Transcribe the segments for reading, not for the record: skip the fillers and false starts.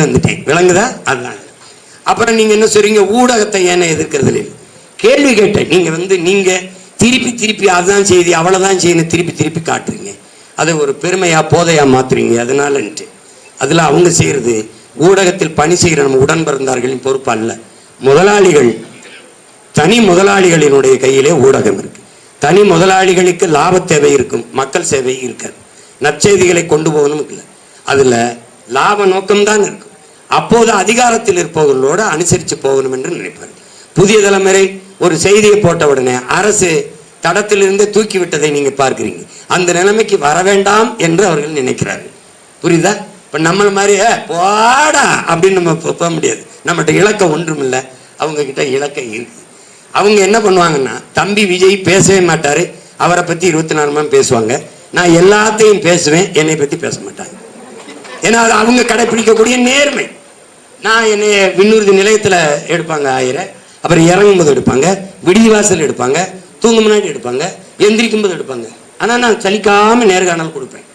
வந்துட்டேன், விளங்குதா? அதுதான். அப்புறம் நீங்க என்ன சொல்றீங்க, ஊடகத்தை ஏன எதிர்க்கிறது? கேள்வி கேட்டேன். நீங்க திருப்பி அதுதான் செய்தி, அவ்வளவுதான் செய்யணும், திருப்பி காட்டுறீங்க. அதை ஒரு பெருமையா போதையா மாத்துறீங்க. அதனாலன்ட்டு அதுல அவங்க செய்யறது ஊடகத்தில் பணி செய்கிற நம்ம உடன் பிறந்தார்களின் பொறுப்பு அல்ல. முதலாளிகள், தனி முதலாளிகளினுடைய கையிலே ஊடகம் இருக்கு. தனி முதலாளிகளுக்கு லாப தேவை இருக்கும், மக்கள் சேவை இருக்காது. நற்செய்திகளை கொண்டு போகணும் இல்லை, அதுல லாப நோக்கம்தான் இருக்கும். அப்போது அதிகாரத்தில் இருப்பவர்களோடு அனுசரித்து போகணும் என்று நினைப்பார். புதிய தலைமுறை ஒரு செய்தியை போட்ட உடனே அரசு தடத்திலிருந்து தூக்கி விட்டதை நீங்க பார்க்கிறீங்க. அந்த நிலைமைக்கு வர வேண்டாம் என்று அவர்கள் நினைக்கிறார்கள். புரியுதா? இப்ப நம்மள மாதிரி போடா அப்படின்னு நம்ம போக முடியாது. நம்மகிட்ட இலக்கம் ஒன்றும் இல்லை, அவங்க கிட்ட இலக்கம் இருக்கு. அவங்க என்ன பண்ணுவாங்கன்னா, தம்பி விஜய் பேசவே மாட்டாரு, அவரை பத்தி 24 மணி பேசுவாங்க. நான் எல்லாத்தையும் பேசுவேன், என்னை பத்தி பேச மாட்டாங்க. ஏன்னா அது அவங்க கடைபிடிக்கக்கூடிய நேர்மை. நான் என்னைய விண்ணூர்தி நிலையத்தில் எடுப்பாங்க 1000, அப்புறம் இறங்கும்போது எடுப்பாங்க, விடிவாசல் எடுப்பாங்க, தூங்க முன்னாடி எடுப்பாங்க, எந்திரிக்கும் போது எடுப்பாங்க. ஆனால் நான் சலிக்காம நேர்காணல் கொடுப்பேன்.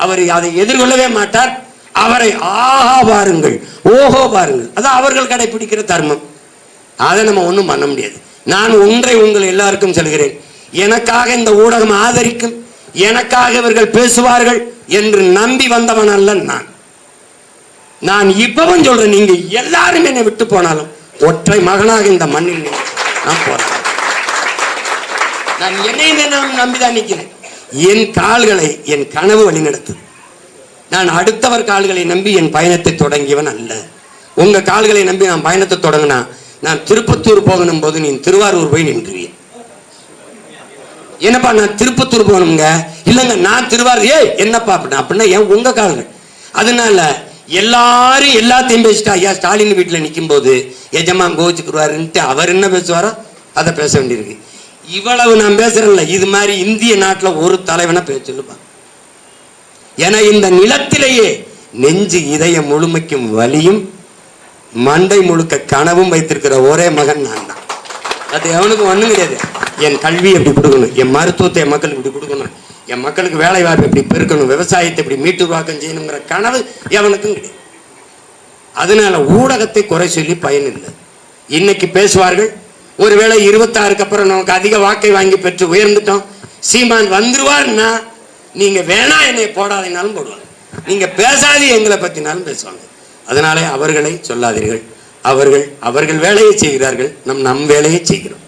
அவர் அதை எதிர்கொள்ளவே மாட்டார். அவரை ஆஹா பாருங்கள், ஓஹோ பாருங்கள், அது அவர்கள் கடைபிடிக்கிற தர்மம். அதை நம்ம ஒன்றும் பண்ண முடியாது. நான் ஒன்றை உங்கள் எல்லாருக்கும் சொல்கிறேன், எனக்காக இந்த ஊடகம் ஆதரிக்கும், எனக்காக இவர்கள் பேசுவார்கள் என்று நம்பி வந்தவன் அல்ல நான் இப்பவும் சொல்றேன். நீங்க எல்லாரும் என்னை விட்டு போனாலும் ஒற்றை மகனாக இந்த மண்ணில் நான் போறேன். நான் என்னையுமே நம்பிதான் நிற்கிறேன். என் கால்களை என் கனவு வழி நடத்துது. நான் அடுத்தவர் கால்களை நம்பி என் பயணத்தை தொடங்கியவன் அல்ல. உங்க கால்களை நம்பி நான் பயணத்தை தொடங்கினா, நான் திருப்பத்தூர் போகணும் போது நீ திருவாரூர் போய் நின்றுவீங்க. என்னப்பா நான் திருப்பத்தூர் போகணுங்க? இல்லைங்க நான் திருவாரூர். என்னப்பா அப்படின்னா ஏன் உங்க கால்கள். அதனால எல்லாரும் எல்லாத்தையும் பேசிட்டா, ஐயா ஸ்டாலின் வீட்டில் நிற்கும் போது எஜமா கோச்சுக்குருவாருன்ட்டு அவர் என்ன பேசுவாரோ அதை பேச வேண்டியிருக்கு. இவ்வளவு நான் பேசுறேன்ல, இது மாதிரி இந்திய நாட்டில் ஒரு தலைவனை பேச சொல்லுப்பாங்க. ஏன்னா இந்த நிலத்திலேயே நெஞ்சு இதயம் முழுமைக்கும் வலியும் மண்டை முழுக்க கனவும் வைத்திருக்கிற ஒரே மகன் நான் தான். அது எவனுக்கு ஒன்றும் கிடையாது. என் கல்வி எப்படி கொடுக்கணும், என் மருத்துவத்தை என் மக்களுக்கு இப்படி கொடுக்கணும், என் மக்களுக்கு வேலை வாய்ப்பு எப்படி பெருக்கணும், விவசாயத்தை எப்படி மீட்டுருவாக்கம் செய்யணுங்கிற கனவு எவனுக்கும் கிடையாது. அதனால ஊடகத்தை குறை சொல்லி பயன் இல்லை. இன்னைக்கு பேசுவார்கள், ஒருவேளை 26க்கு அப்புறம் நமக்கு அதிக வாக்கை வாங்கி பெற்று உயர்ந்துட்டோம், சீமான் வந்துருவார்னா நீங்க வேணா என்னை போடாதீனாலும் போடுவாங்க, நீங்க பேசாதே எங்களை பத்தினாலும் பேசுவாங்க. அதனாலே அவர்களை சொல்லாதீர்கள். அவர்கள் வேலையை செய்கிறார்கள், நம் வேலையை செய்கிறோம்.